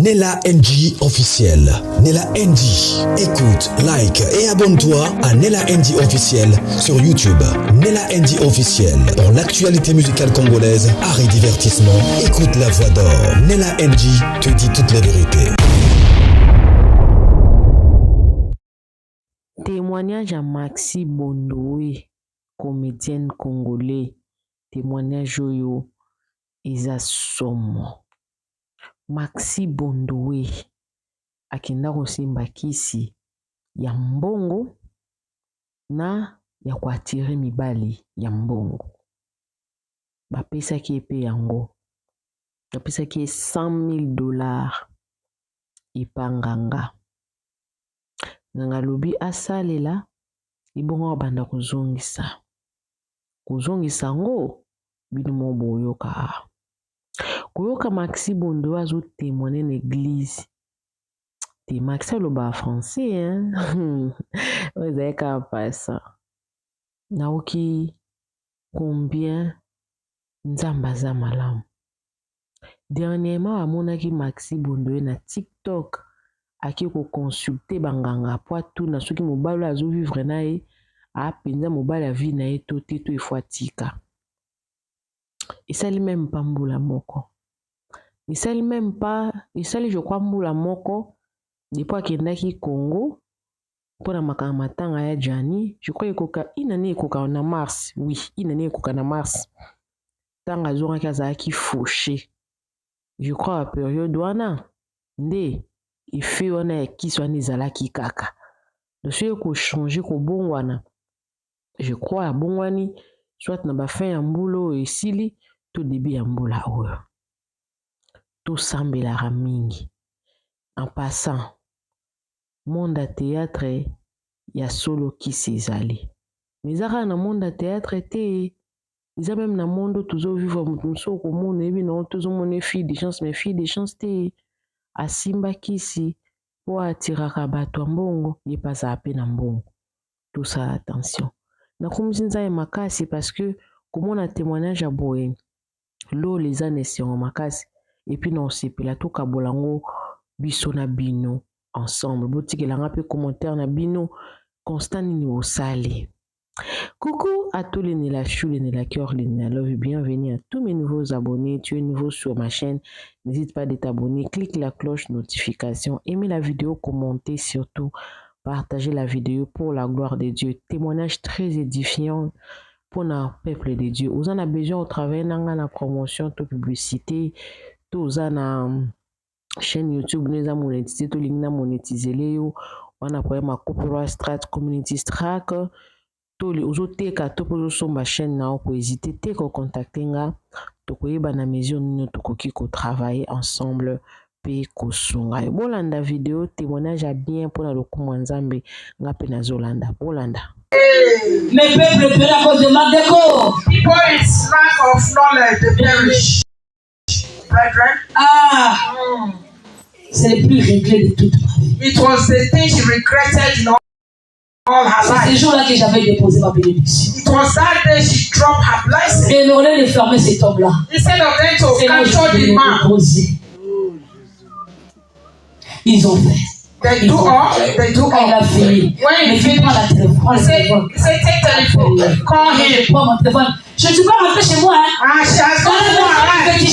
Nella NG officiel. Nella NG. Écoute, like et abonne-toi à Nella NG officiel sur YouTube. Nella NG officiel. Pour l'actualité musicale congolaise, art et divertissement, écoute la voix d'or. Nella NG te dit toute la vérité. Témoignage à Maxi Bondowe, comédienne congolais. Témoignage oyo eza somo. Maxi Bondowe akenda kosimba kisi ya mbongo na ya kuatire mibali ya mbongo. Bapesaki epe yango. Bapesaki $100,000 ipanganga. Nganga lobi asalela ibongo banda kuzongisa. Kuzongisa ngo bino mo boyoka. Koyoka Maxi Bondowe azo témoigner l'église. Te Maxi aloba français hein. Ozaye ka pasa. Naoki combien nzamba za malamu. Dernièrement amonaki Maxi Bondowe na TikTok aki ko consulter banganga po tuna soki mobali azo vivre na ye a penza mobali a vie na ye to te to efuatika. Isali même pas mbula moko. Isali même pas, isali je crois mbula moko depuis akendaki Congo pour na makamatanga ya Jani, je crois ekoka inane ekoka na mars. Oui, inane ekoka na mars. Tanga zonga kazaki fauché. Je crois à période wana nde ife wana ya kisi wana ezalaki kaka. Doso ko changer ko bongwana. Je crois à bongwani soit na ba fin ya mbulo esili to début ya mbula oyo. To sambela mingi. En passant, monde à théâtre ya solo kisi ezali. Mais aka na monde à théâtre te ils même na monde toujours vivre muso ko mona ebi na toujours mona fille de chance mais fille de chance te asimba kisi po atiraka bato mbongo ye pasa ape na mbongo. Tout ça attention. Na kumisinza ya makasi parce que comme on a témoignage à boye l'eau les années sur makasi et puis non c'est plateau kabolango biso na bino ensemble botiki la ngape commentaire na bino constant ni au sale. Coucou à tous les Nella Chou, les Nella Cœur, les Nella Love, bienvenue à tous mes nouveaux abonnés. Tu es nouveau sur ma chaîne, n'hésite pas à t'abonner, clique la cloche notification, aimez la vidéo, commentez surtout, partagez la vidéo pour la gloire de Dieu. Témoignage très édifiant pour le peuple de Dieu. Vous en avez besoin au travers de la promotion, de publicité, tout ça na chaîne YouTube, nous avons monétisé, tout le monétisé, on a problème à copyright strat, community strack. Aux autres cas, tout pour ma chaîne na pour hésiter te ko contacter nga to ko yeba na mesure nous to ko ki ko travailler ensemble pe ko sunga bolanda vidéo témoignage à bien pour la lokumu nzambe nga pe na zolanda bolanda. Le peuple périt à cause de manque de corps. People is lack of knowledge they perish. Brethren, c'est le plus réglé de toute ma vie. It was the thing she regretted in all her life. C'est ce jour-là que j'avais déposé ma bénédiction. It was that day she dropped her blessing. Et au lieu de fermer cet homme-là, instead of them to capture the man, ils ont fait. They do all. Il a fini. When il he prend la téléphone. he said, take telephone, call him. Prends mon téléphone. Je ne suis pas rentré chez moi. And she has gone to in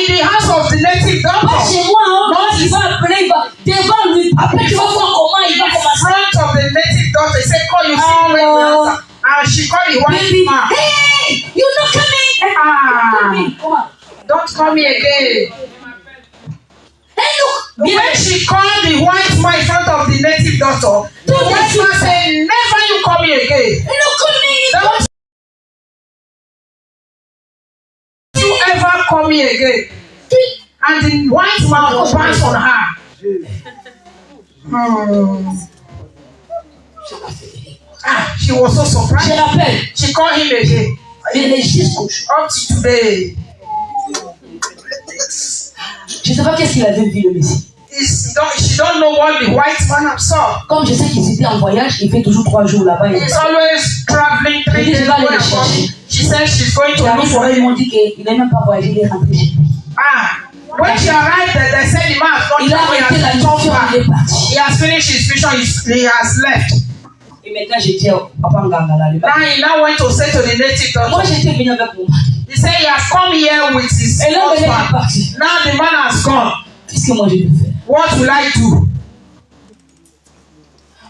the house of the native Pas doctor. chez moi. Il va appeler, il va devant lui. Après, tu vas voir comment il va In commencer. front of the native doctor, he said, call you see when you answer. And she called the white Baby, man. hey, you're not coming. Come on. Don't call me again. Hey, look. When she called the white man in front of the native doctor, the white man said, never you call me again. You're not coming. Don't you ever call me again. And the white man opens on her. She was so surprised. Je l'appelle. She called him again. Il est jusqu'au Up to today. Je ne sais pas qu'est-ce qu'il avait vu le Messie. She don't know what the white man saw. Comme je sais qu'ils étaient en voyage, il fait toujours 3 jours là-bas. He's always traveling 3 days. She said she's going to look for Ils him. m'ont dit qu'il n'est même pas voyagé, il est rentré chez lui. When she arrived there, they said the man has second Il a time he arrêté la has mission, come back. il est parti. He has finished his mission. He has left. Et maintenant, j'étais au Papa Ngangala. Now he now went to say to the native Moi, doctor. j'étais venu avec mon mari. He said he has come here with his Et là, il est husband. parti. Now the man has gone. Qu'est-ce que moi, j'ai pu faire? What will I do?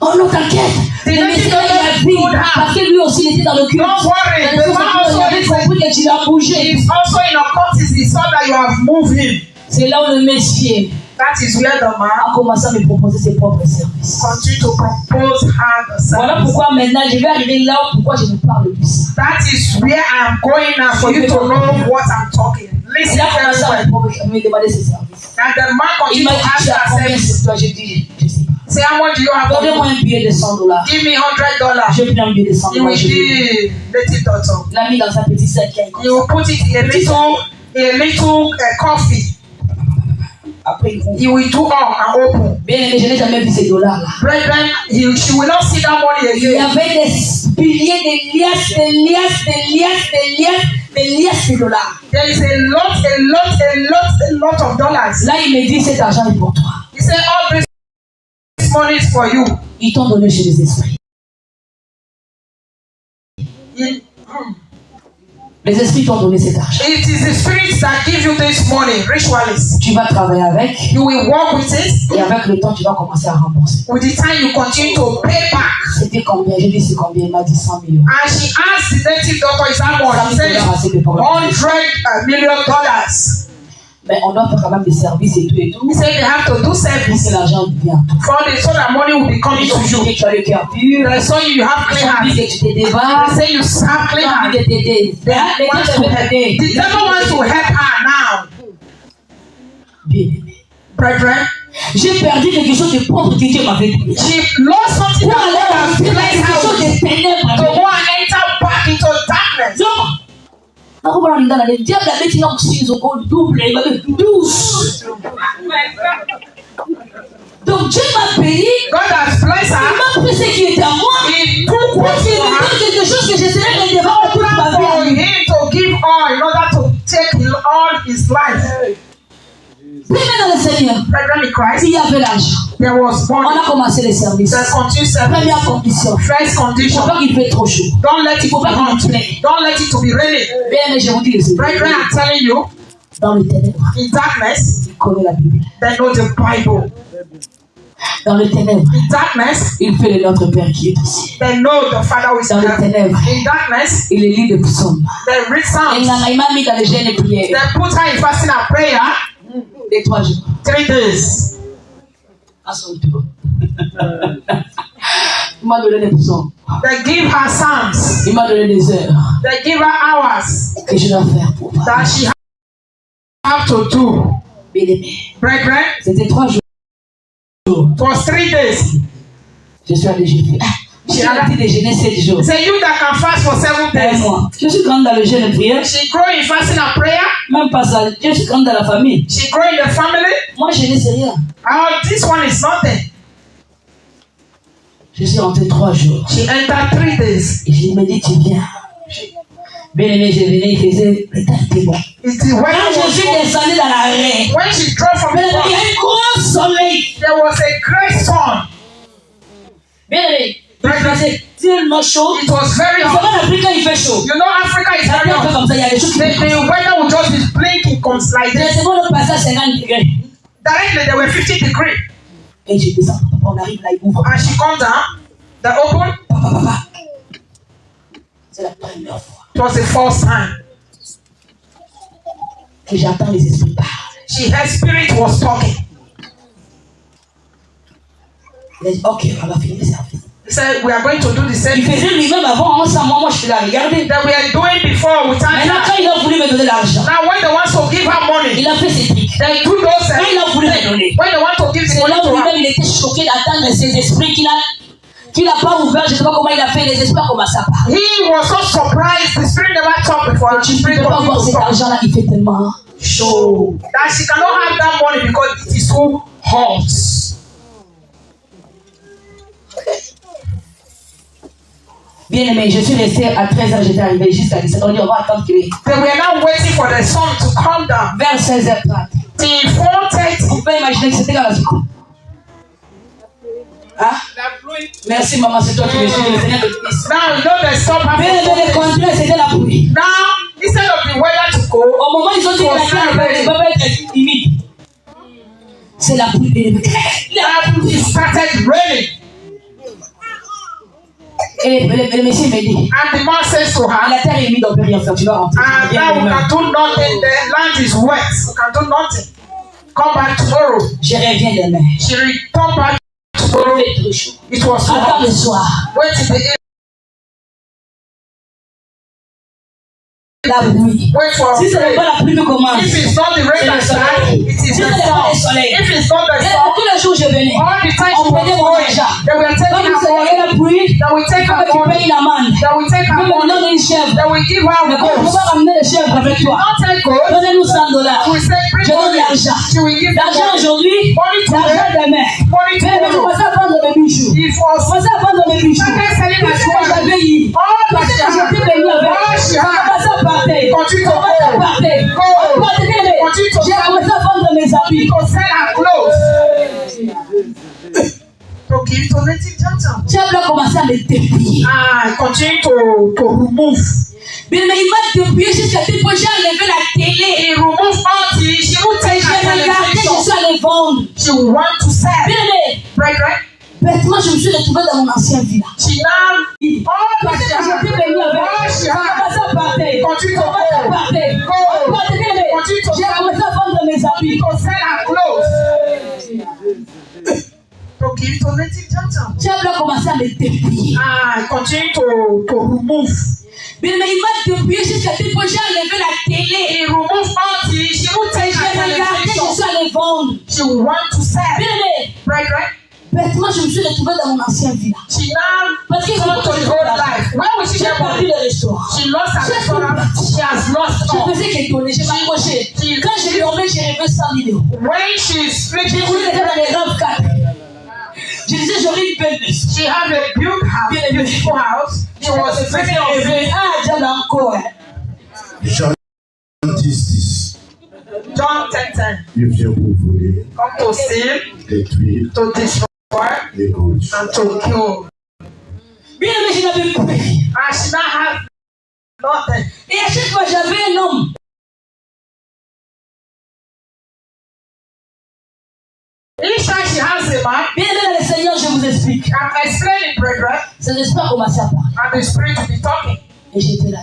Oh non, t'inquiète. The Le native monsieur, il a doctor pris. told her, Parce que lui aussi, il était dans le culte. don't worry, Il the man also avait is compris que tu l'as bougé. He's also in occultism. He saw that you have moved him. C'est là où le monsieur That is where the man a commencé à me proposer ses propres services. continue to propose her the Voilà service. pourquoi maintenant je vais arriver là où pourquoi je vous parle de ça. That is where I am going now for you to know what I'm talking. Listen Il a very commencé well. à me demander ses services. And the man Il continued m'a to dit, ask tu as her combien service. sur toi? J'ai dit, je sais pas. Say, how much do you have? Donnez-moi un billet de $100. Give me $100. Je prends un billet de $100. You will Je l'ai give native doctor. Il l'a mis dans un petit sac. You will put it in a little coffee. Après, He will do all and open. bien aimé, je n'ai jamais vu ces dollars-là. Brethren, she will not see that money Il y again. avait des piliers, des liasses de dollars. There is a lot of dollars. Là, il me dit, cet argent est pour toi. He said, all this money is for you. Ils t'ont donné chez les esprits. Les esprits t'ont donné cet argent. It is the spirits that give you this money, ritualists. Tu vas travailler avec. You will work with it. Et avec le temps, tu vas commencer à rembourser. With the time, you continue to pay back. C'était combien? J'ai dit c'est combien? Il m'a dit 100 millions. And she asked the native doctor, is that more? He said, $100 million. Mais on doit faire quand même des services et tout et tout. He said they have to do Pour service que l'argent vienne. so that money will be coming Ils to ont dit you. que tu as le cœur pur. They saw you have Ils clean ont dit hands. que tu te They débarrasses. say you have clean Ils ont hands. dit de t'aider. The devil wants to help her now. Bien aimé. Brethren, J'ai perdu quelque chose de propre que Dieu m'avait donné. she lost something Pour aller that God en has quelque blessed her chose with. de ténèbres. To go and enter back into darkness. Non. Le diable avait dit non, si ils ont double, il m'avait 12. Donc Dieu m'a payé. God has blessed Il her. m'a pris ce qui était à moi. He took what Parce qu'il he me had. donne quelque chose que je serai redevable toute ma For vie. him to give all in order to take all his life. Bien dans le Seigneur, Brethren in Christ, il y avait l'argent. there was On money. a commencé les services. There's continued service. Première condition. First Il ne faut condition. pas qu'il fait trop chaud. Don't let it Il ne faut be pas hot. qu'il plaît. Don't let it to be raining. Bien, mais je vous dis, c'est Brethren, I'm telling you, dans le ténèbre, in darkness, il connaît la Bible. they know the Bible. Dans le ténèbre, In darkness, il fait le Notre Père qui est au ciel. they know the Father who is in Dans le heaven. ténèbre, In darkness, il lit le psaume. they read Et Psalms. il m'a mis dans le jeûne et prière They put her in fasting and prayer des 3 jours. 3 days. À son tour. Il m'a donné des psaumes. They give her Psalms. Il m'a donné des heures They give her hours que je dois faire pour moi. that she have to do. Bien aimé. Brethren, C'était 3 jours. it was 3 days. Je suis allé jeûner. J'ai arrêté de jeûner 7 jours. Say you that can fast for 7 Un days. mois. Je suis grande dans le jeûne et prière. She grow in fasting and prayer. Même pas ça. Je suis grande dans la famille. She grow in the family. Moi, je ne sais rien. Oh, this one is nothing. Je suis rentré 3 jours. She entered 3 days. Et je me dis, tu viens. Bien aimé, je venais, il faisait, le temps était bon. It's the when Quand je suis descendu dans la raie, when she dropped from bien the aimé, il y cross, a un gros soleil. there was a great sun. Bien aimé, il faisait tellement chaud. It was very C'est hot. pas l'Afrique quand il fait chaud. You know, Africa is Ça very vient hot. comme ça, il y a des choses qui The weather will just be blinking, comes like J'ai this. c'est bon de passer à 50 degrés. Directly, there were 50 degrees. Et je descends, on arrive là, il ouvre. And she comes down. They open. Papa. C'est la première fois It was the first time. que j'entends les esprits parler. Her spirit was talking. Il a dit, ok, on va finir le service. He said, we are going to do the Il same thing faisait lui-même avant, moi je suis là, regardez. that we are doing before without Maintenant, her. quand il a voulu me donner l'argent, Now, when they want to give her money, il a fait ses trucs. they do those Quand il a voulu me donner, when they want to give the c'est money là où to her, lui-même il était choqué d'attendre ces esprits qu'il n'a pas ouvert. Je ne sais pas comment il a fait, les esprits ont commencé à parler. he was so surprised. The spirit never talked before. Tu The ne spirit peux pas voir was cet argent-là, il fait tellement chaud. that she cannot have that money because it is so hot. Bien aimé, je suis resté à 13h, j'étais arrivé jusqu'à 17h. On dit, on va attendre qu'il They were now waiting for the sun to come down vers 16h30. till 4:30. Vous pouvez imaginer c'était la Ziko. Hein? Merci maman, c'est toi qui me suis le Seigneur de Christ. Now, you know the stop Mais le contraire, c'était la pluie. Now, instead of the weather to go, Au moment où ils ont dit que la terre ne va pas être humide, c'est la pluie. it started raining. Et le monsieur me dit, And the man says to her, la terre est humide, on peut rien faire, tu vas rentrer. and now we can do nothing, the land is wet, we can do nothing. Come back tomorrow. Je reviens demain. She returned back tomorrow. It was Attends le hot. soir. Wait till the evening. La pluie. Wait for Si ce n'est pas la pluie qui commence, if it's not the rain that starts, it is si ce the n'est pas le sun. soleil, If it's not the sun, tous les jours je venais. all the time On she was prenait mon going, argent. they were Quand taking vous her savez la money, pluie, they will take quand her tu money, payes l'amende, they will take her quand tu money, donnes une chèvre, they will give her mais quand tu goats. vas ramener les chèvres avec toi, Not take goats, donnez-nous $100. she will say bring Je donne money. l'argent. She will give L'argent money. aujourd'hui, Money l'argent today, demain. money Mais je tomorrow. commençais à vendre mes bijoux. If Je commençais à vendre mes bijoux. started selling Tout her ce que jewelry, j'avais eu, all tout that ce she que had, j'étais venu avec, all she je had, commençais à partir. continue Je to commençais à go. partir. Go. J'ai commencé à vendre mes habits. To sell her clothes. To give to native Johnson. Diable a commencé à me dépouiller. Continue to remove. Mais il m'a dépouillé jusqu'à tel point j'ai enlevé la télé. He remove all the, she will take J'ai her regardé, je television. suis allé vendre. She will want to sell. Bien, Right? bêtement, je me suis retrouvée dans mon ancien village. She now, all that she J'étais had, venu avec. all she J'ai had, commencé à partir. continue J'ai to commencé à go. partir. Go. Continue to J'ai commencé à vendre mes habits. To sell her clothes. To give to native Johnson. Diable a commencé à me dépouiller. Continue to remove. Mais il m'a dépouillé jusqu'à tel point j'ai enlevé la télé. He remove all the, she will take J'ai her regardé, je television. suis allé vendre. She will want to sell. Bien, Right? bêtement, je me suis retrouvée dans mon ancien village. She now Parce qu'ils ont gone to the whole life. Where will she J'ai get perdu money? le restaurant. She lost her restaurant. She has lost Je all. faisais qu'étonner, j'ai m'approché. She- Quand j'ai dormi, j'ai rêvé 100 000 euros. When she's J'ai sleeping, roulé dans les raves 4. Je disais, j'aurais une belle maison. she had a beautiful house. She was dreaming of it. Ah, Diable encore. Jean 10, John 10:10. il vient pour voler, Come to steal, détruire to destroy, les gauches. and to kill. Bien aimé, je n'avais plus rien. And she now has nothing. Et à chaque fois, j'avais un homme. Each time she has a man, Bien aimé dans le Seigneur, je vous explique. I'm explaining, brethren, C'est l'esprit a commencé à parler. and the spirit will be talking. Et j'étais là.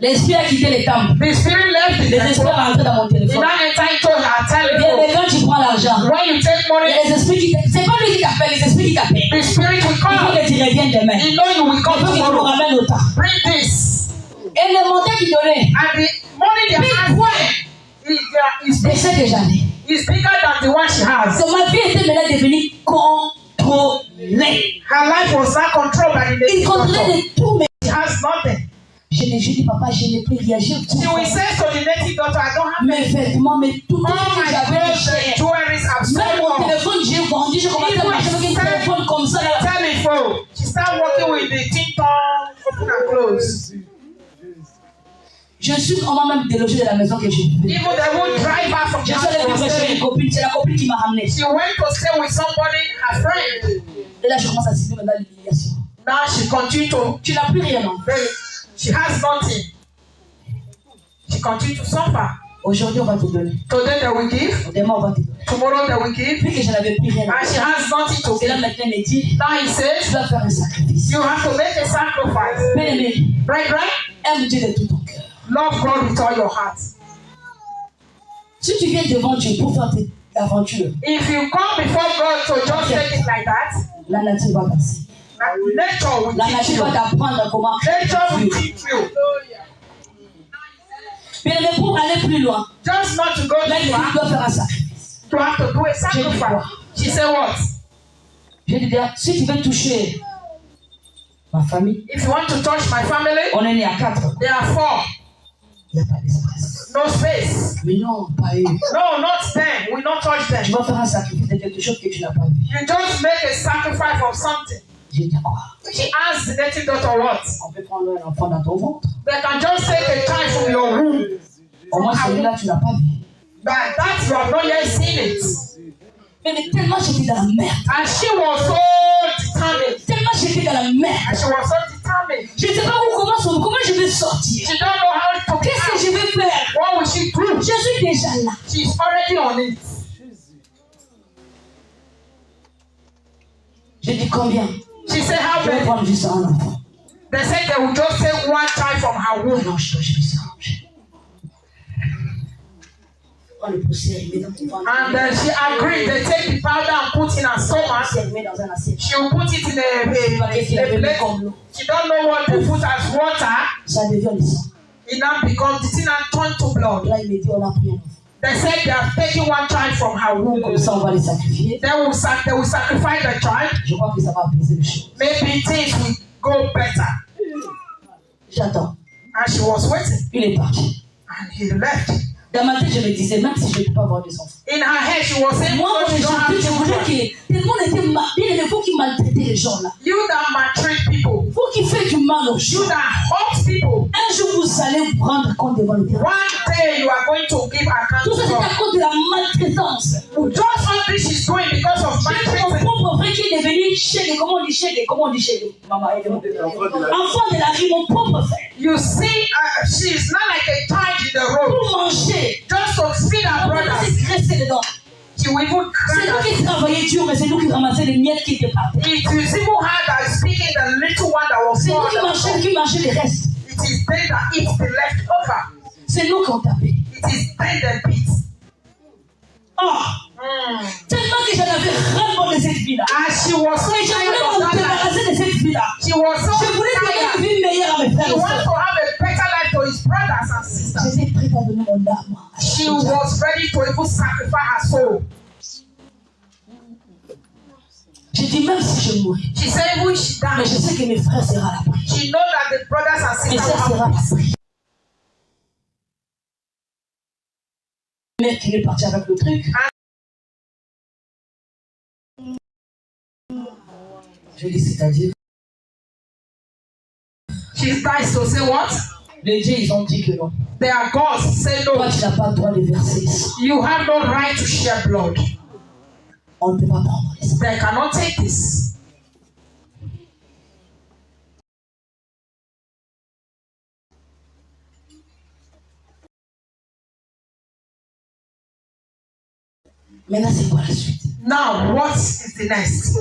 L'esprit a quitté les temples. The spirit left the Les esprits temple. sont rentrés dans mon He téléphone. now enter into her Bien telephone. aimé, quand tu prends l'argent, When you take il y money, a les esprits qui t'appellent. C'est pas lui qui t'appelle, les esprits qui t'appellent. the spirit will Il faut come. que tu reviennes demain. You know you will Il come faut que tu me tomorrow. ramènes au temps. Bring this. Et le montant qu'il donnait, And the money they are asking is c'est ce que j'avais. bigger than the one she has. So ma vie était maintenant devenue contrôlée. Her life was not controlled by the Il native contrôlait doctor. de tout, mais She has nothing. je dis, papa, je n'ai plus rien. J'ai tout. She will say to the native doctor, I don't have Mes vêtements, mais tout all ce que my j'avais de clothes cher. and jewelries are Même sold mon off. téléphone, j'ai vendu. Je commençais à marcher avec un téléphone comme ça. Là. Telephone. She started working with the ting-tong, open and close. Je suis, on m'a même délogé de la maison que j'ai vivais. Even they won't drive her from Je the suis allée house. vivre chez une copine. C'est la copine qui m'a ramené. She went to stay with somebody, her friend. Et là, je commence à subir maintenant l'humiliation. Now she continued to, Tu n'as plus rien, non? she has nothing. She continued to suffer. Aujourd'hui, on va te donner. Today they will give, Demain, on va te donner. tomorrow they will give, Vu que je n'avais plus rien. and she has nothing to Et là, give. maintenant, il me dit, Now he tu says, dois faire un sacrifice. you have to make a sacrifice. Bien aimé, Brethren, aime Dieu de tout ton cœur. love God with all your heart. Si tu viens devant Dieu pour faire tes aventures, If you come before God to just take it like that, la nature va passer. nature will La teach nature you. va t'apprendre comment. Nature will teach you. Bien aimé, pour aller plus loin, Just not to go là, too il far, doit faire un sacrifice. to have to do a sacrifice. She said what? Je dis, si tu veux toucher ma famille, If you want to touch my family, on est né à 4. there are 4. Il n'y a pas d'espace. No space. Mais non, pas eux. No, not them. We not touch Tu them. vas faire un sacrifice de quelque chose que tu n'as pas vu. You just make a sacrifice of something. Je dis quoi? She asked the native doctor what? On peut prendre un enfant dans ton ventre. They can just take a child from your womb. Au moins celui-là, tu n'as pas vu. But that you have not yet seen it. Mais tellement j'étais dans la merde. And she was so determined. Tellement j'étais dans la merde. And she was so determined. Je ne sais pas comment je vais sortir. She don't know how to get Qu'est-ce que out. je vais faire? What will she do? Je suis déjà là. She's already on it. Je dis combien? She said, how Je vais many? prendre juste un enfant. They said they would just take one child from her womb. Non, je me suis arrangé. On le poussait, il met dans ton ventre. And then she agreed. They take the powder and put in her stomach. Elle met dans un assiette. She will put it in a plate. She don't know what to put as water. Ça devient le sang. It now becomes the thing and turn to blood. Là, il me dit, on a pris un enfant. They said they are taking one child from her womb. Comme ça, on va les sacrifier. They will sacrifice the child. Je crois que ça va apaiser les choses. Maybe things will go better. J'attends. And she was waiting. Il est parti. And he left. Dans ma tête, je me disais, même si je ne peux pas avoir des enfants. In her head, she was saying, Moi, "No, quand you don't have je voulais children. que tout le monde était bien, il faut qu'ils maltraitent les gens là. You that maltreat people. Il faut qu'ils fassent du mal aux gens. You that hurt people. Un jour, vous allez vous rendre compte devant le terrain. One day you are going to give account Tout ça, to c'est God. à cause de la maltraitance. Just all this she's doing because of J'ai mon maltreatment. propre frère qui est devenu chéri. Comment on dit chéri? Maman, aide-moi. Enfant de la vie, mon propre frère. You see, she's not like a child in the road. Pour manger. Just to feed her On peut brothers. se graisser dedans. She will even C'est nous cry. qui travaillons dur, mais c'est nous qui ramassons les miettes qui étaient par terre. It is even her that is speaking the little one that was C'est nous born. qui mangeons les restes. It is they that eat the leftover. C'est nous qui ont tapé. It is they that beat. Oh! Tellement que j'en avais ras-le-bol de cette vie-là. And she was so Et je tired voulais of me that life. débarrasser de cette vie-là. She was so Je voulais donner tired. une vie meilleure à mes frères He et wants sœurs. to have a better life to his brothers and sisters. J'étais prête à donner mon âme. She was ready to even sacrifice her soul. J'ai dit, même si je mourais, She said, even if she mais je died, sais que mes frères seront à l'abri. she knows that the brothers and Mes sisters sœurs seront will à have peace. l'abri. Mère qui est partie avec le truc. Je dis, c'est-à-dire, She dies to say what? les dieux, ils ont dit que non. Their gods say Toi, no. tu n'as pas le droit de verser ça. You have no right to share blood. On ne peut pas prendre les sangs. They cannot take this. Maintenant, c'est quoi la suite? Now, what is the next?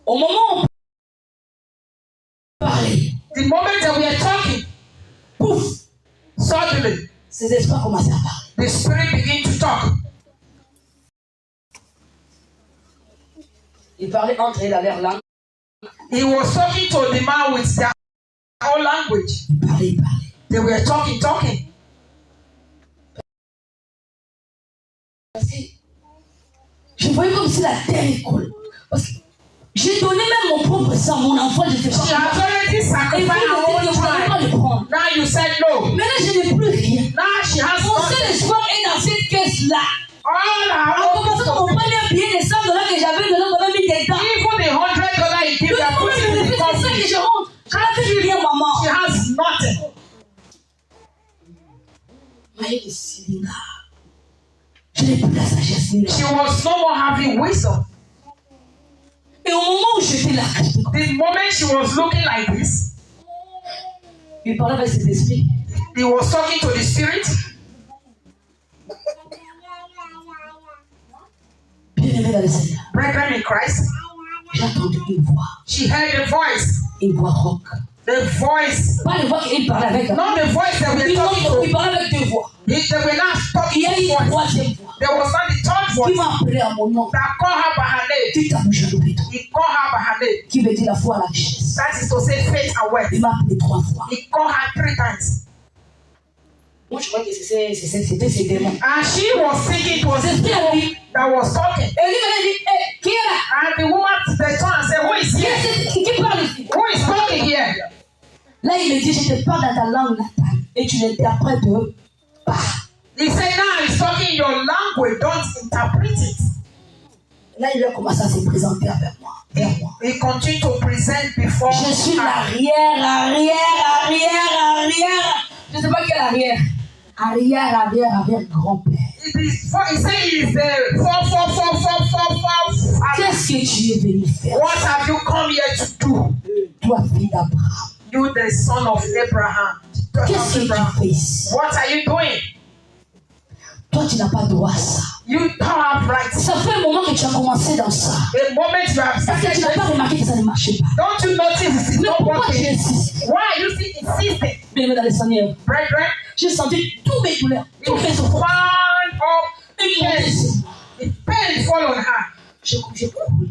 Au moment où on parlait, The moment that we are talking, pouf, suddenly ces esprits commençaient à parler. the spirit begin to talk. Ils parlaient entre eux dans leur langue. He was talking to the man with their own language. Ils parlaient. They were talking. Parce que je voyais comme si la terre coule. Parce que j'ai donné même mon propre sang, mon enfant, je ne sais pas. She has already Et sacrificed puis, her own je ne pouvais pas child. le prendre. Now you said no. Maintenant, je n'ai plus rien. Now she has Mon seul nothing. espoir est dans cette caisse-là. All En her own commençant par mon premier billet de $100 que j'avais dedans, j'avais mis dedans. even the $100 you give, Le they are moment où putting je in me the fais, c'est ça que company. je rentre. Je n'avais plus rien, maman. She has nothing. Maïe, Silinga. Je n'ai plus la sagesse ni la. She was no more having wisdom. Et au moment où j'étais là, The moment she was looking like this, il parlait avec cet esprit. he was talking to the spirit. Bien-aimé dans le Seigneur, Brethren in Christ, j'ai entendu une voix. she heard a voice. Une voix rauque. The voice, Pas les voix qu'il parlait avec. not the voice that we're talking Il to. parlait avec deux voix. They were not Il talking y a to une voice. troisième voix There was not the third qui voice m'a appelé à mon nom. that called her by her name. Qui t'a bougé le plutôt. He called her by her name. Qui veut dire la foi à la richesse. That is to say faith and wealth. Il m'a appelé 3 fois. He called her 3 times. Moi, je crois que c'était ces démons. And she was thinking it was Ces esprits à lui. that was talking. Et lui m'a dit, qui est là? And the woman they turned and said, who is Qui here? est qui parle ici? Who is talking here? Là, il me dit, je te parle dans ta langue natale. Et tu l'interprètes pas. He said, now he's talking your language, don't interpret it. Là, il a commencé à se présenter avec moi. Vers moi. He continued to present before Je suis her. l'arrière. Je ne sais pas quel arrière. Arrière, grand-père. He said he is the 4. Qu'est-ce que tu es venu faire? What have you come here to do? Toi, fille d'Abraham. You, the son of Abraham. Qu'est-ce que tu fais ici? What are you doing? Toi, tu n'as pas droit à ça. You don't have rights. Ça fait un moment que tu as commencé dans ça. The moment you have Parce que tu n'as pas started, remarqué que ça ne marchait pas. don't you notice it is Mais not pourquoi tu working? insistes? Why are you still insisting? Bien, dans le Seigneur, Brethren, j'ai senti tous mes douleurs, tous mes it souffrances. wound up Une montée. the pain fall on her. J'ai coulé.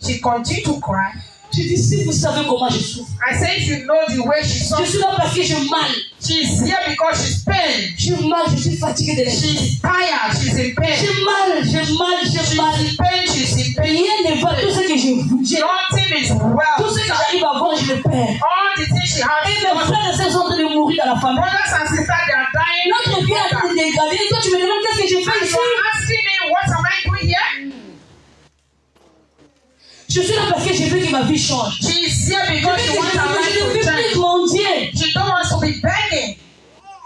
She continued to cry. Je dis, si vous savez comment je souffre. I say if you know the way she Je suffers, suis là parce que j'ai mal. she's here because she's pain. J'ai mal, je suis fatiguée de la vie. She's tired, she's in pain. J'ai mal, j'ai mal, j'ai mal. She's in pain, she's in pain. Rien ne va, tout ce que j'ai, Nothing is tout well. ce que j'arrive à voir, je le perds. All the things she Et has, mes frères et sœurs sont en train de mourir dans la famille. brothers and sisters, they are dying. Notre vie est en train de dégrader. Et toi, tu me demandes qu'est-ce que je fais And ici? you're asking me, what am I doing here? Je suis là parce que je veux que ma vie change. She's here because she wants her Je life ne to veux plus change. mendier. She don't want to be begging.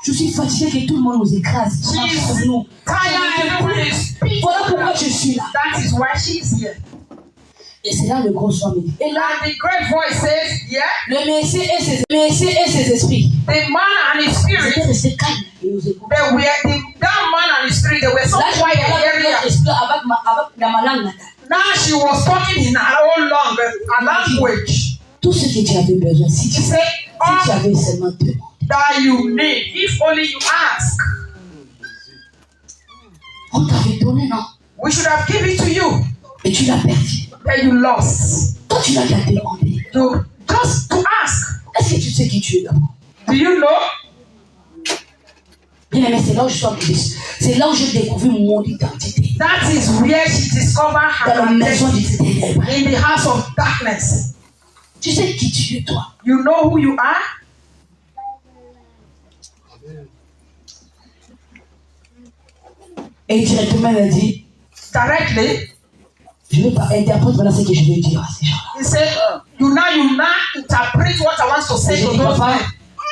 Je suis fatiguée que tout le monde nous écrase. She's Sur nous. tired, everyone is speaking. Voilà pourquoi je suis là. That is why she's here. Et c'est là le gros soir me dit. Et là, And the great voice says, yeah, le Messie et ses esprits. the man and his Ils étaient spirit, restés calmes et nous écoutaient. that man and his spirit, they were so Là, je quiet parlais avec area. notre esprit avec ma langue natale. Now she was talking in her own language. Tout ce que tu avais besoin, si She tu said, all avais seulement demandé. that you need, if only you ask. On t'avait donné, non? We should have given it to you, Et tu l'as perdu. that you lost. Toi, tu l'as qu'à demander. To just to ask. Est-ce que tu sais qui tu es d'abord? Do you know? Bien aimé, c'est là où je suis arrivé. C'est là où j'ai découvert mon identité. That is where she discovered Dans la her maison identity, du ténèbre. in the house of darkness. Tu sais qui tu es, toi? You know who you are? Et directement, elle a dit, Directly, je ne vais pas interpréter voilà ce que je vais dire à ces gens-là. he said, you now interpret what I want to say to those men.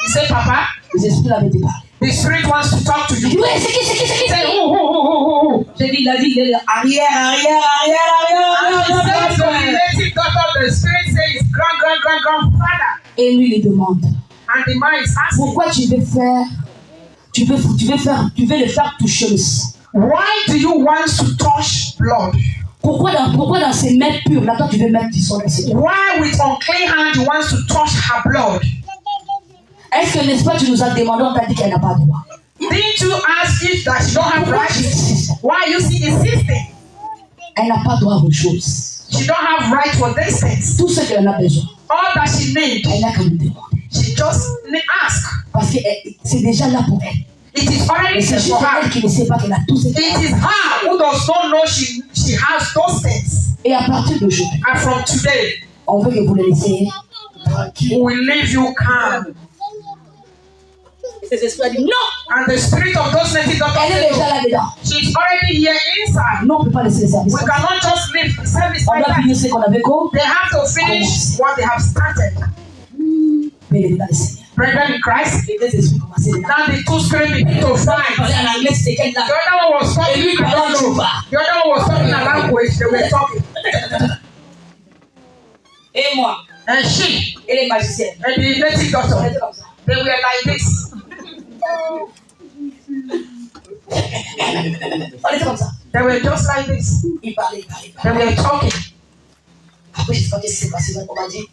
He said, Papa, Les esprits l'avaient dit parler. the spirit wants to talk to Je dis, you. oui, c'est qui? He said, who? J'ai dit, il a dit, il est là. Arrière. And he said, the relative daughter of the spirit says, grandfather. Et lui, il demande, And the man is asking, pourquoi tu veux le faire toucher le sang? why do you want to touch blood? Pourquoi dans ces mains pures, là, toi, tu veux mettre du sang dans ces mains? Why with unclean hand you want to touch her blood? Est-ce que, n'est-ce pas, tu nous as demandé, on t'a dit qu'elle n'a pas droit? Didn't you ask if that she don't have Pourquoi tu rights? insistes? Why are you still insisting? Elle n'a pas droit aux choses. She don't have right for these things. Tout ce qu'elle a besoin, All that she needs, elle n'a qu'à nous demander. she just ask. Parce que c'est déjà là pour elle. It is Et already c'est there juste for her. elle qui ne sait pas qu'elle a tout ce It qu'elle a. is her who does not know she has those things. Et à partir d'aujourd'hui, And from today, on veut que vous le laissiez. we will leave you calm. Ces esprits disent non, And the spirit of those native daughters, elle est déjà là-dedans. she's already here inside. Non, on ne peut pas laisser le service. We cannot just leave the service On like doit that. finir ce qu'on avait comme. They have to finish what they have started. Béni dans le Seigneur. Brethren in Christ, Les deux esprits commençaient là. now the two spirits begin to fight. Parler en anglais, c'était quelle The là? other one was talking, I don't know. The other one was talking a language, they were talking. Et moi, And she, et les magiciens. and the native On daughter, était comme ça. they were like this. On était comme ça. They were just like this. Ils parlaient. They were talking. Après, je sais pas ce qui s'est passé. On m'a dit,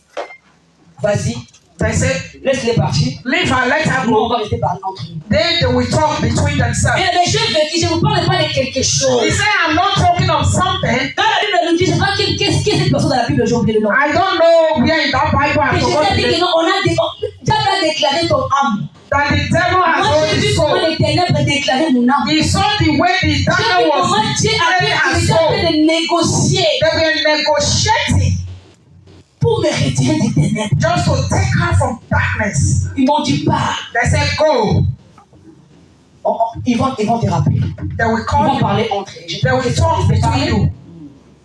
vas-y, They said, laisse-les partir. leave her, let her Nous, on go. va rester parler entre nous. Then they will talk between themselves. Mais je ne vous parle pas de quelque He chose. said, I'm not talking of something. Dans la Bible, elle nous dit, je ne sais pas qu'est-ce que cette personne dans la Bible, j'ai oublié le nom. I don't know where in that Bible I Mais je forgot t'ai dit the que name. non, Diable a déclaré ton âme. That the devil has Moi, j'ai already vu comment sold. les ténèbres déclaraient mon âme. He saw the way the J'ai vu devil comment was Dieu a selling her fait soul. de négocier They were negotiating pour me retirer des ténèbres. just to take her from darkness. Ils m'ont dit, pars. They said, go. Ils vont te rappeler. They will Ils call vont you. parler entre eux. They will talk between you.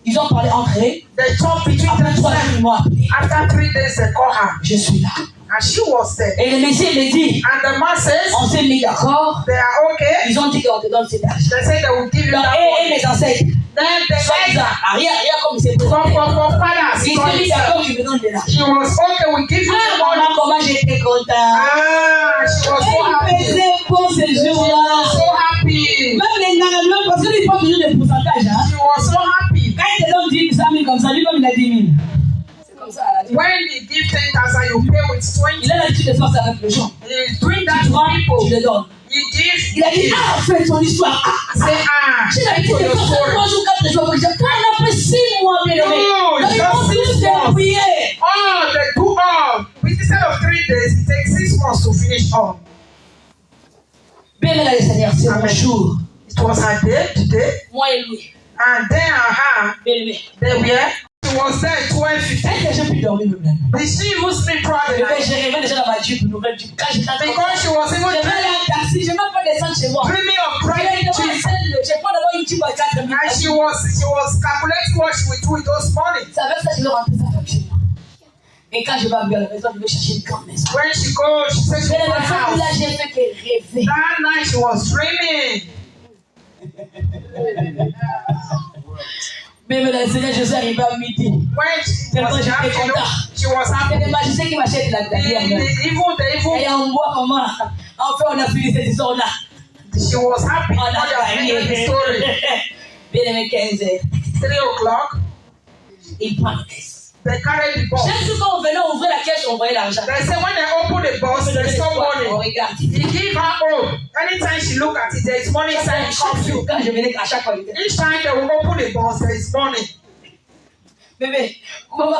Ils ont parlé entre eux. They talk between Après 3 jours, themselves. ils m'ont appelé. After 3 days, they call her. Je suis là. And she was there. Et le Messie me dit, And the man says, on s'est mis d'accord. they are okay. Ils ont dit qu'on te donne cet argent. They say they will give you Donc, that et money. mes ancêtres, Then the soi-disant, guy, rien comme il s'est for présenté. fathers, Il s'est mis d'accord, tu me donnes de l'argent. she was okay, we give you Ah, the money. maman, comment j'étais content. Ah, she was so Et happy. il faisait bon ce jour-là. So happy. Même les Nagalouans, parce qu'il faut toujours des pourcentages. Hein. She was so happy. Quand il te donne 10 000 comme ça, lui, comme il a 10 000. C'est comme ça, elle a dit. When he give 10,000, you pay with 20. Il a l'habitude de faire ça avec les gens. He is doing that Tu to prends, tu people. le donnes. He gives. Il a dit, ah, fais ton histoire. Say, ah, J'ai thank l'habitude you de for faire your ça story. 3 jours, 4 jours. J'ai pas après 6 mois, bien aimé. No, Donc, ils just vont 6 tous months. débrouiller. Oh, they do all. Instead of 3 days, it takes 6 months to finish all. Bien aimé, le Seigneur, c'est mon jour. It was her day today. Moi et lui. And then her, Bien aimé. they were. She was there at 12:15. Est-ce que j'ai pu dormir même? Did she even sleep throughout the J'ai night? rêvé déjà dans ma Jeep, nouvelle Jeep. Quand j'étais en train de- Because she was je even vais aller en taxi, je ne vais même pas descendre chez moi. dreaming of Je vais private devant Jeep. je prends d'abord une Jeep à 4 000. And she was calculating what she would do with those money. C'est avec ça que je vais rentrer ça chez moi. Et quand je vais arriver à la maison, je vais chercher une grande maison. When she goes, she says she Mais wants la a fois où là, house. j'ai fait que rêver. That night she was dreaming. Mais le Seigneur, je suis arrivé à midi. When she was in the afternoon, she was C'est happy. les magiciens qui m'achètent la dernière. The evil, Et on voit comment, enfin, on a fini cette histoire-là. she was happy. On a Now they are hearing the story. Bien aimé 15 heures. 3 o'clock, Il prend la caisse. they carried the box. Chaque fois qu'on venait ouvrir la caisse, on voyait l'argent. They say when they open the box, there's no On money. regarde. He give her hope. Anytime she look at it, there is money inside the Chaque coffee. jour, quand je venais, à chaque fois, il était. Each time they will open the box, there is money. Bébé, maman,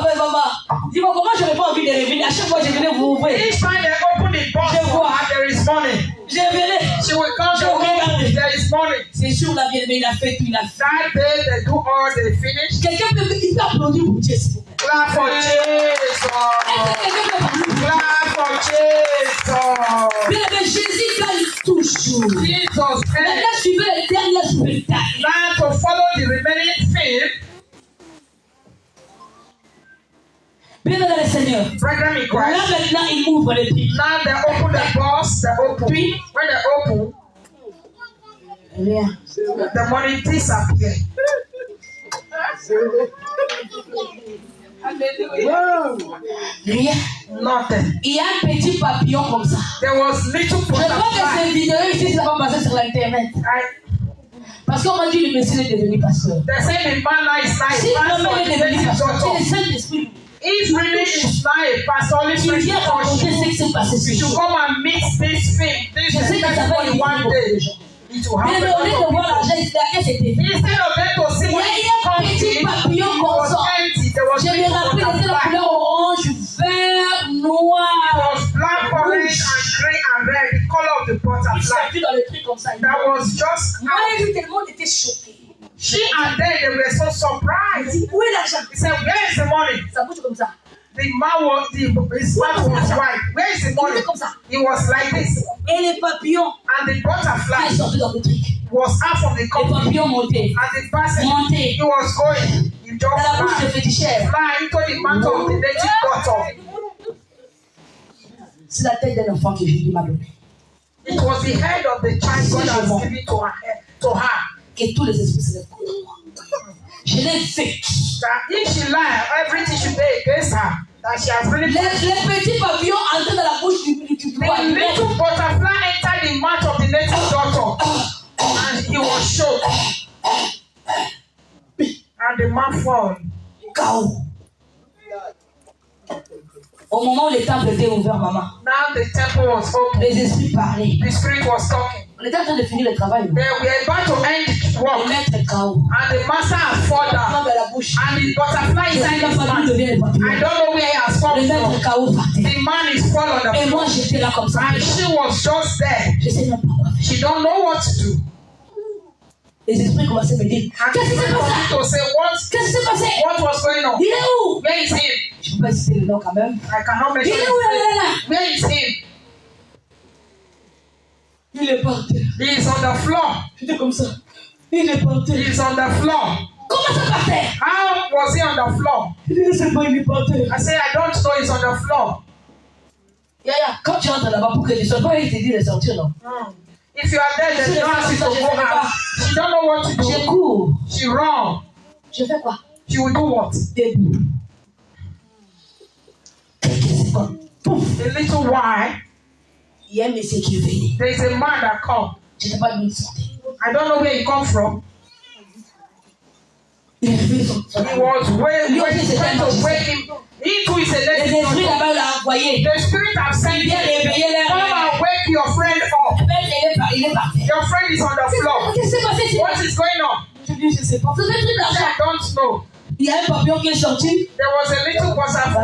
dis-moi comment j'aurais pas envie de revenir. À chaque fois que je venais vous ouvrir, Each time they open the box Je for vois. her, there is money. je venais. She will come Je to regarde. home, there is money. C'est sûr, la bien-aimée, il a fait tout, il a fait. That day they do all, they finish. Quelqu'un peut applaudir pour Dieu, s'il vous plaît. Clap for Jesus. Quelqu'un peut applaudir. Clap for Jesus. Bien-aimé, Jésus gagne toujours. Jesus came. Maintenant, suivez le dernier spectacle. Now to follow the remaining film, Bien-aimé, le Seigneur. brethren in Là, Christ. maintenant, il ouvre le prix. Now they open the box, they open. Puis, When they open, rien. the money disappear. Rien. Nothing. Il y a un petit papillon comme ça. There was little Je crois que butterfly. cette vidéo ici, ça va passer sur l'internet. Parce qu'on m'a dit le Messie est devenu pasteur. They say the man now is not Si a vraiment pastor, il est the devenu native pasteur, c'est doctor. le Saint-Esprit If really is not a pastor, only qui vient raconter ce qui s'est passé you ce should jour. come and meet this thing. This Je sais que ça va testimony one aider day. les gens. It will Mais happen. au lieu de voir l'argent, il a qu'est-ce que c'était. Instead of them to see Il y what a it un petit comes papillon it comme was ça. empty. There was Je me little rappelle, c'était la butterfly. couleur orange, vert, It noir. was black, orange, and grey and red. The color of the Il butterfly. sortit dans le truc comme ça. That was just Moi, lui, tellement était choqué. she and then they were so Il surprised. dit, où est l'argent? He said, "Where is the money?" Ça bouge comme ça. The man was his mouth was white. Where is the money? Comme ça. He was like this, Et les papillons, and the butterfly ils sortaient dans le truc. was out from the Les company, papillons montaient. and the person Montaient. he was going, he just Dans la bouche de fly fétichère. into the mouth of the native doctor. C'est la tête d'un enfant que Jésus m'a donné. It was the head of the child God has given to her. Que tous les esprits se lèvent contre moi. Je l'ai vécu. That if she lied, everything should be against her. That she has really. Les petits papillons entraient dans la bouche du The roi. little butterfly entered the mouth of the native doctor, and he was shocked. And the man fall. Chaos. Au moment où les temples étaient ouverts, maman, Now the temple was open. les esprits parlaient. The spirit was talking. On était en train de finir le travail. They were about to end the Le work, maître chaos. and the master has fallen Dans down. la bouche. And the butterfly Je is sais inside pas his d'où mouth. devient le I papillon. don't know where he has Le come maître from. chaos partait. The man is fall on the Et moi, floor, j'étais là comme ça. and she was just there. Je sais même pas quoi faire. She don't know what to do. Les esprits commençaient à me dire, And qu'est-ce qui s'est the passé? man to say Qu'est-ce qui s'est passé? what was going on. Il est où? Where is him? Je ne peux pas citer le nom quand même. I cannot Il mention est his où là, name. là, là? Where is him? Il est par terre. He is on the floor. J'étais comme ça. Il est par He terre. is on the floor. Comment ça par terre? How was he on the floor? Je dis, je sais pas, il est par terre. I say I don't know. He's on the floor. Quand tu rentres là-bas pour que tu sois pas, il te dit de sortir, non? If you are there, there's no ask you to go out. She don't know what to do. Je cours. She run. Je fais quoi? She will do what? Debout. Quelques secondes. Pouf. A little while, Il y a un monsieur qui est venu. there is a man that come. Je ne sais pas d'où il sortait. I don't know where he come from. Il est venu son He was trying to wake him. He too is a Les lady. esprits là-bas l'ont envoyé. The spirit have sent Il vient him. réveiller les Come and wake your friend up. Il est parti. Your friend is on the floor. Qu'est-ce qui s'est passé? What is going on? Je dis, je ne sais pas. C'est un truc I là-bas. don't know. Il y a un papillon qui est sorti. There was a little butterfly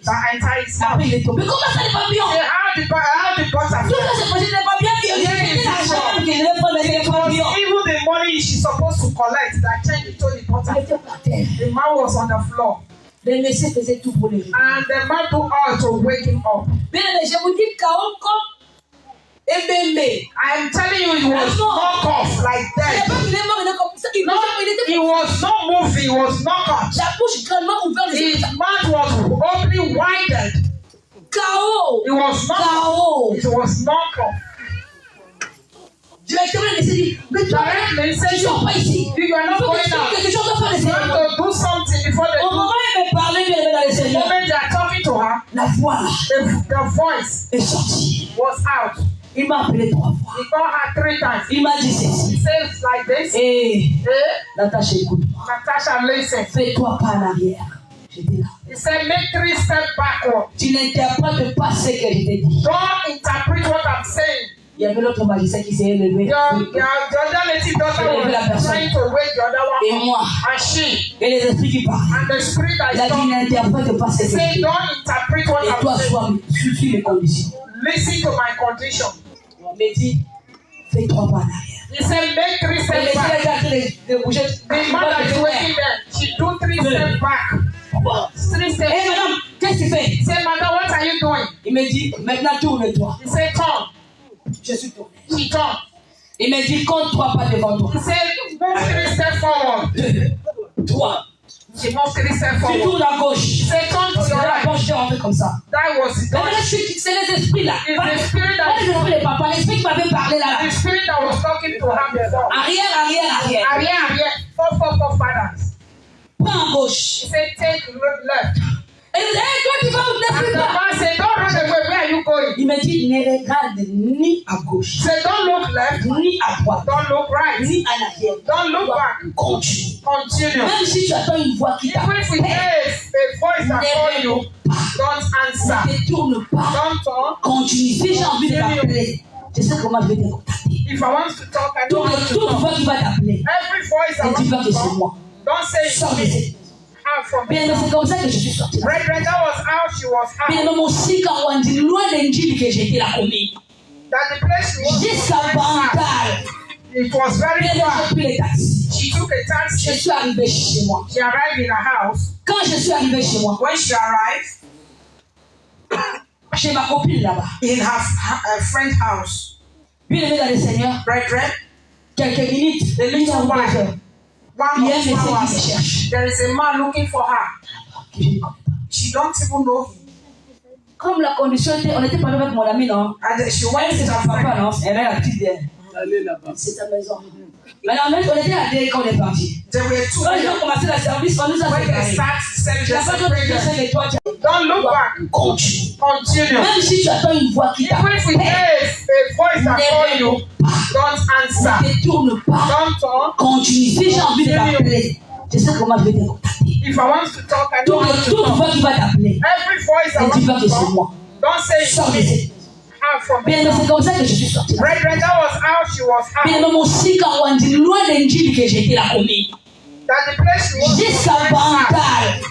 that entered his mouth. Après, il est tombé. Comment ça, les papillons? How the Tout butterfly? ça, c'est possible. Les papillons qui ont été l'argent même qu'il devait prendre les papillons. Even the money she's supposed to collect that changed into the Il butterfly. était par terre. The man was on the floor. Le monsieur faisait tout pour les réveiller. And the man took all to wake him up. Bien, je vous dis, Kaon comme Ebembe. I am telling you, it was knock off like Il that. n'est pas qu'il est mort, il est comme ça. He was not moving, he was knock off. La bouche grandement ouverte. His mouth was openly widened. K.O. It was knock off. K.O. It was knock off. Directement, il s'est dit, mais toi, Directly, he said, tu ne sors pas ici. you are Il not faut que going tu fasses out. quelque chose de faire les You Seigneur. have to do something before they Au do. moment où il me parlait, bien aimé dans le The Seigneur, moment they are talking to her, la voix the voice est sortie. was out. Il m'a appelé 3 fois. He called her 3 times. Il m'a dit He ceci. says like this. Hé, Eh? Natacha, écoute-moi. Natasha, listen. Fais-toi pas en arrière. J'étais là. He said, make 3 steps backward. Tu n'interprètes pas ce que je t'ai dit. Don't interpret what I'm saying. Il y avait l'autre magicien qui s'est élevé. The other native daughter was trying to wake the other Et one moi, up. And she, et les esprits qui parlent. and the spirit that Il a is dit, talking, n'interprète pas ce que je say, t'ai dit. don't interpret what Et I'm toi, saying. suis les conditions. Listen to my condition. On m'a dit, fais 3 pas en arrière. He said, make 3 Et les steps back. filles étaient de bouger. The man that is waking them, she do 3 steps back. 3 steps. Hé, madame, qu'est-ce que tu fais? He said, madam, what are you doing? Il me dit, maintenant tourne-toi. He said, turn. Je suis tourné. She turned. Il me dit, compte 3 pas devant toi. He said, move 3 steps forward. 2, 3. She moved 3 steps Tu forward. tournes à gauche. He said, turn to Parce que your la right. gauche, t'es rentré comme ça. That was it. Mais là, c'est les esprits là. It's Pas the spirit pas that les esprits de papa, l'esprit qui m'avait parlé là. the spirit that was talking to her before. Arrière, arrière, arrière. Arrière, 4 fathers. Pas à gauche. He said, take left. Et il me dit, hé, toi, tu vas où? And N'esprit the pas. man said, don't run away. Where are you going? Il me dit, ne regarde ni à He gauche, said, don't look left. ni à droite, Don't look right. ni en arrière. Don't look back. Continue. Continue. Même si tu attends une voix qui Even if we t'appelle, hear a voice that calls you, don't answer. ne te tourne pas. Don't talk. Continue. Si j'ai envie de t'appeler, je sais comment je vais te contacter. If I want to talk, I don't want to Toute talk. voix qui va t'appeler, Every voice I ne want dis pas to que c'est talk, moi. don't say Sors it's de me. cette. I'm from Bien, the c'est comme ça que je suis sorti. Brethren, that was how she was Bien, out. dans mon cycle, on dit loin d'individu que j'étais là commis. That the place she was Jusqu'à was Bantal. it was very Bien, far. j'ai pris les taxis. She took a Je taxi. suis arrivé chez moi. She arrived in her house. Quand je suis arrivé chez moi, When she arrived chez ma copine là-bas, in her friend's house, bien aimé dans le Seigneur, brethren, quelques minutes, the little une while, heure, 1 il y a or un 2 monsieur qui me hours, cherche. there is a man looking for her. Que je ne connais pas. She don't even know him. Comme la condition était, on était pas avec mon ami, non? And then she Ouais, went c'est to son her papa, friend. non? Elle est la petite d'elle. Allez là-bas. C'est ta maison. Maintenant, on était à deux quand on est parti. There were 2. Quand ils ont commencé le service, on nous a When they séparés. start Il n'y a pas d'autre separated, question que toi. don't look back. Continue. Continue. Même si tu attends une voix qui Even if we hear t'appelle, a voice that calls you, don't answer. ne te tourne pas. Don't talk. Continue. Si j'ai envie de t'appeler, je sais comment je vais te contacter. If I want to talk, I don't want to Toute talk. voix qui va t'appeler, Every voice I ne dis pas want que to c'est talk, moi. don't say it's Sors de me. cette. I'm from Bien, c'est comme ça que je suis sorti. Brethren, that was how she was Bien, out. dans mon cycle, on dit loin d'individu que j'étais là commis. That the place she was Jusqu'à very far. Bantal.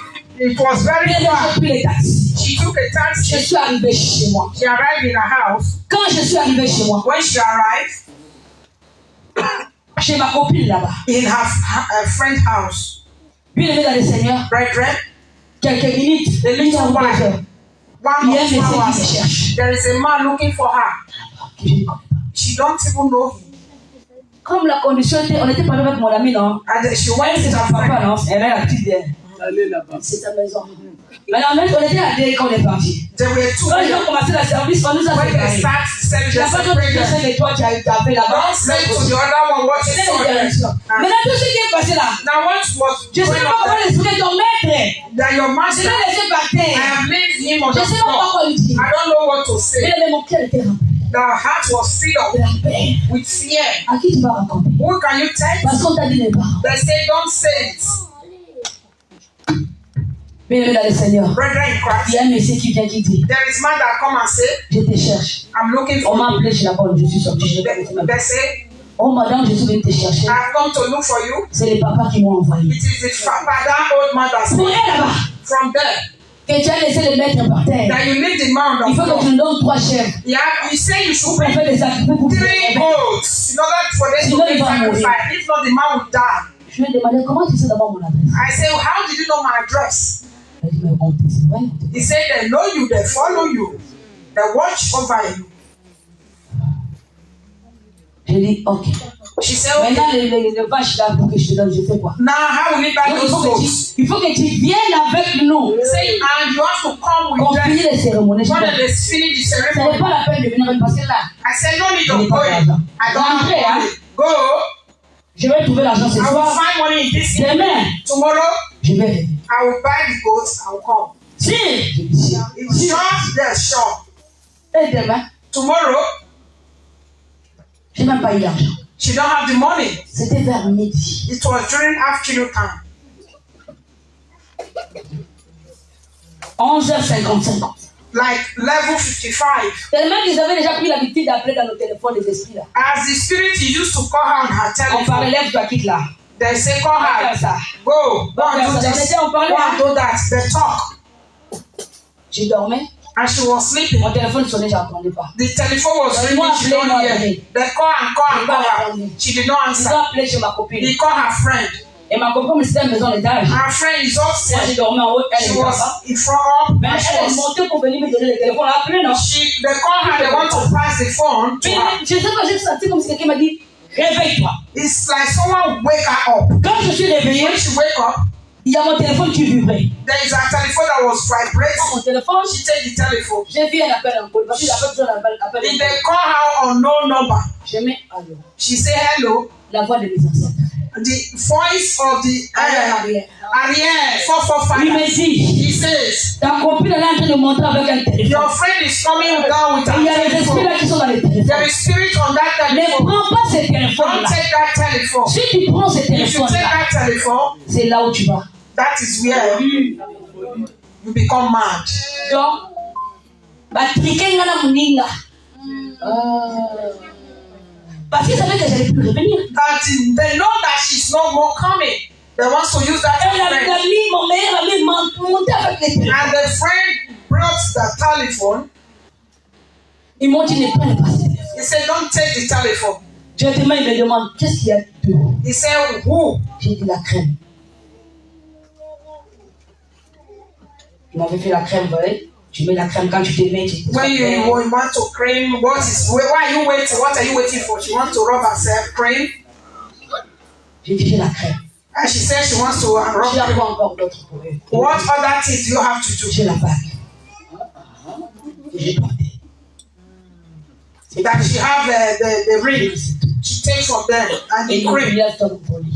It was very Bien, far. j'ai pris les taxis. She took a Je taxi. suis arrivé chez moi. She arrived in her house. Quand je suis arrivé chez moi, When she arrived chez ma copine là-bas, in her friend's house, bien aimé dans le Seigneur, brethren, quelques minutes, the little une while, heure, 1 il y a or un 2 monsieur qui me hours, cherche. there is a man looking for her. Que je ne connais pas. She don't even know him. Comme la condition était, on était pas avec mon ami, non? And then she Ouais, went c'est to son her papa, friend. non? Elle est la petite d'elle. Allez là-bas. C'est ta maison. Maintenant, on était à deux quand on est parti. There were two. Quand ils ont commencé le service, on nous a When they séparés. start service, Tu n'as pas d'autre question que toi, tu as fait là-bas. don't say to the other one what you saw there. Maintenant, tout ce qui est passé là, Now what was je ne sais going pas on comment there? l'expliquer ton maître. That your Je master, l'ai laissé par I terre. have laid him on Je the ne sais pas floor. quoi lui dire. I don't know what to say. Mais mon cœur était rempli The heart was filled de up la paix. with fear. À qui tu vas raconter? Who can you tell? Parce qu'on t'a dit les parents. They say don't say it. Bien-aimé dans le Seigneur, Brethren in il Christ, y a un monsieur qui vient qui dit, there is man that come and say, je te cherche. I'm looking On for m'a you. appelé chez la porte, je suis sorti, je n'ai pas été même. They say, Oh madame, je suis venu te chercher. I've come to look for you. C'est les papas qui m'ont envoyé. It is the father, old man that Pour said, elle là-bas, from there, que tu as laissé le mettre par terre. that you leave the man on Il the faut que tu floor. nous donnes 3 chèvres Yeah, you say you pour should bring faire des sacrifices pour 3 faire. goats in order for them to Sinon, be il va mourir. sacrificed. If not, the man will die. Je lui ai demandé comment tu sais d'abord mon adresse. I say, how did you know my address? Elle dit, mais on te dit, ouais. He said, they know you, they follow you, they watch over you. J'ai dit, ok. She said, okay, Maintenant, les vaches là pour que je te donne, je fais quoi? now how will you buy Donc, those goats? il faut que tu viennes avec nous. Say, and you have to come with Qu'on them. finisse les cérémonies. Je When dis, they finish the ce n'est ceremony, pas la peine de venir avec parce que là, I said, no need Je of n'ai pas going. d'argent. I don't have Rentrez, money. Go. je vais trouver l'argent ce I will soir. find money in this evening. Demain, Tomorrow, je vais revenir. I will buy the goats. I will come. Si, je dis si. It's sure, yes, sure. Et demain, Tomorrow, je n'ai même pas eu l'argent. she don't have the money. C'était vers midi. It was during afternoon time. 11h55. Like level 55. Tellement qu'ils avaient déjà pris l'habitude d'appeler dans nos téléphones les esprits là. As the spirit used to call her on her On parlait, telephone, lève-toi, quitte là. they say, call On va her. faire ça. Go and do this. On parlait, Go and do that. They talk. Je dormais, And she was sleeping. mon téléphone sonnait, je n'entendais pas. The telephone was They ringing. She don't want to hear. play. They call and call and call her. She did not Ils answer. ont appelé chez ma copine. He called her friend. Et ma copine me c'était à la maison d'étage. Her friend is Moi, upstairs. j'ai dormi en haut, elle She était là-bas. was in front up. Mais And she elle est was. montée pour venir me donner le téléphone. Elle a appelé, non? They call her. They want to pass the phone to Puis, her. je sais pas, j'ai senti comme si quelqu'un m'a dit, réveille-toi. It's like someone wake her up. Quand je suis réveillée, When she wake up, il y a mon téléphone qui vibrait. there is a telephone that was Dans vibrating. mon téléphone, She take the telephone. j'ai vu un appel en code. Parce que j'avais besoin d'un appel If en code. they call her on no number, Je mets allô. she say hello. La voix de mes ancêtres. The voice of the Arrière. Ariel Il 445. me dit, He says, ta copine elle est en train de monter avec un téléphone. your friend is coming down with Et il y a a les esprits telephone. là qui sont dans les There téléphones. is spirit on that Ne telephone. prends pas ce téléphone Don't là. take that telephone. Si tu prends ce If you téléphone take là, that telephone, c'est là où tu vas. that is where you become mad. Donc, batriquer ngana muninga. Parce qu'ils savaient que j'allais plus revenir. That they know that she's no more coming. They want to use that Et friend. l'ami, mon meilleur ami, m'a monté avec les téléphones. And the friend brought the telephone. Ils m'ont dit ne pas le passer. He said, don't take the telephone. Directement, il me demande qu'est-ce qu'il y a dedans. He said, who? J'ai dit la crème. Il m'avait fait la crème, vous voyez. Tu mets la crème quand tu te mets. When you want to cream, why are you waiting? What are you waiting for? She wants to rub herself cream. J'ai dit j'ai la crème. And she said she wants to rub J'ai cream. pas encore d'autres pour eux. What other things do you have to do? J'ai la bague. J'ai porté. That she have the ring. She takes from them and Et the il cream. lève ton pour lui.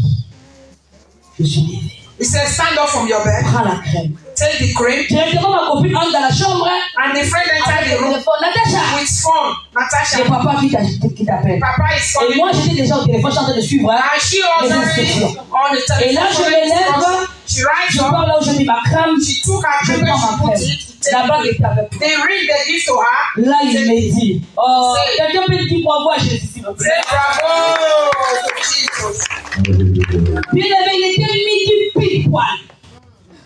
Je suis levé. He said, stand up from your bed, Prends la crème. take the cream, Directement, ma copine entre dans la chambre. and the friend Avec entered le the room téléphone. Natacha, with phone. c'est Natasha, papa qui t'appelle. Papa is Et coming. moi, j'étais déjà au téléphone, je suis en train de suivre. Hein. And she was already on the Et là, je me telephone. lève. She rises Je up. pars là où j'ai mis ma crème. She took her Je cream prends and ma she put crème. it. La bague est avec moi. The ring they give to her. Là, il me dit, oh, quelqu'un peut dire bravo à Jésus, s'il vous plaît. Say bravo to Jesus. Bien aimé, il était midi pile poil.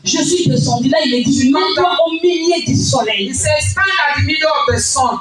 Je suis descendu là, il me dit, mets-toi au milieu du He soleil. says, stand at the middle of the sun.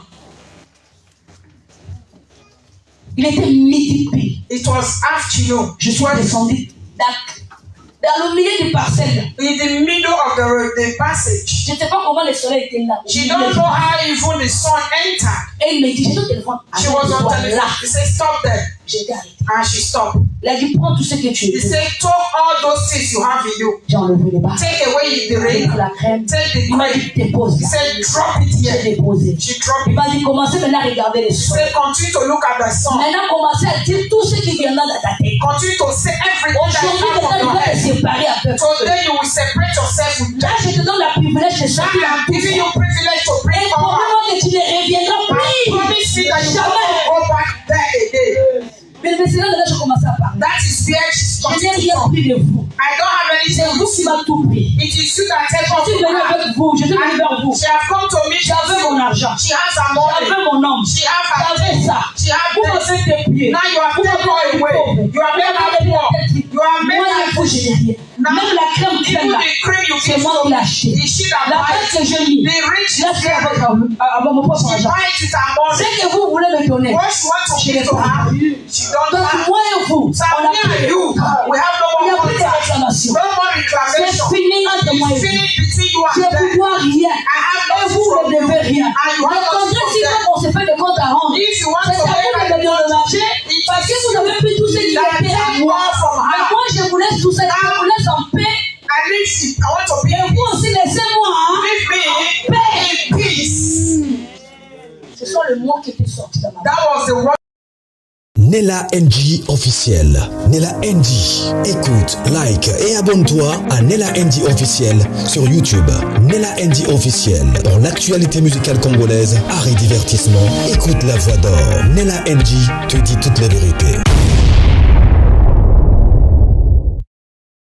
Il était midi pile. It was afternoon. Je suis descendu dans le milieu du parcelle. In the middle of the passage. Je ne sais pas comment le soleil était là. She don't know how even the sun entered. Et il me dit, j'ai ton téléphone. She avec was on toi telephone. là. He said, stop there. J'étais arrêté. And she stopped. Il a dit, prends tout ce que tu He veux. said, take all those things you have in you. J'ai enlevé les barres. Take away the Avec ring. la crème. Take the Il m'a cream. dit, dépose He là. said, drop it J'ai here. déposé. She dropped Il it. m'a dit, commencez maintenant à regarder les He sons. said, continue to look at the sun. Maintenant, commencez à dire tout ce qui viendra dans ta tête. Continue to say everything that Aujourd'hui, comes maintenant, from tu your vas te head. séparer un peu. Today you will separate yourself with Là, je te donne le privilège de Now sortir I am giving you privilege to bring et power. probablement que tu ne reviendras I plus. promise you that you Jamais. won't go back there again. Mais c'est là que je commence à parler. That is where she's Je n'ai continuing to rien talk. pris de vous. I don't have C'est anything vous with qui you. m'a tout pris. It is you that take Je off suis your venu hand. avec vous. Je suis venu vers vous. She has come to me. J'avais mon argent. She has her money. J'avais mon homme. She has her J'avais ça. She has Vous me this. faites déplier. Now you have Vous me taken all faites away. pauvre. You have made her poor. You have made Moi, her il faut que je n'ai rien. Now, Même la crème even là, the cream you c'est give moi qui to l'ai me, acheté. is she that La buys crème it? que j'ai mis, The rich là, c'est avec mon propre she argent. buys it her money. Ce que vous voulez me donner, What she wants to je give l'ai to pas. her, she don't Donc, have. moi et vous, So on a me and plus. you, we have no Il n'y a more plus de contact. réclamation. No more C'est reclamation. fini entre moi et It's vous. finished between you Je and ne them. dois rien. I have Et nothing vous from ne you. devez rien. And you have Le nothing contraire, from si them. on se fait des comptes à rendre, If you want c'est to à make vous like de me dédommager parce que vous avez pris tout ce qui that était à take moi. more from Mais her. moi, je vous laisse tout ça. Je vous laisse en paix. At least I want to be Et vous aussi, laissez-moi. Hein? Leave me Paix. in peace. Ce sont les mots qui étaient sortis dans ma bouche. That was the word. Nella NG officiel. Nella NG. Écoute, like et abonne-toi à Nella NG officiel sur YouTube. Nella NG officiel. Pour l'actualité musicale congolaise, art et divertissement, écoute la voix d'or. Nella NG te dit toutes les vérités.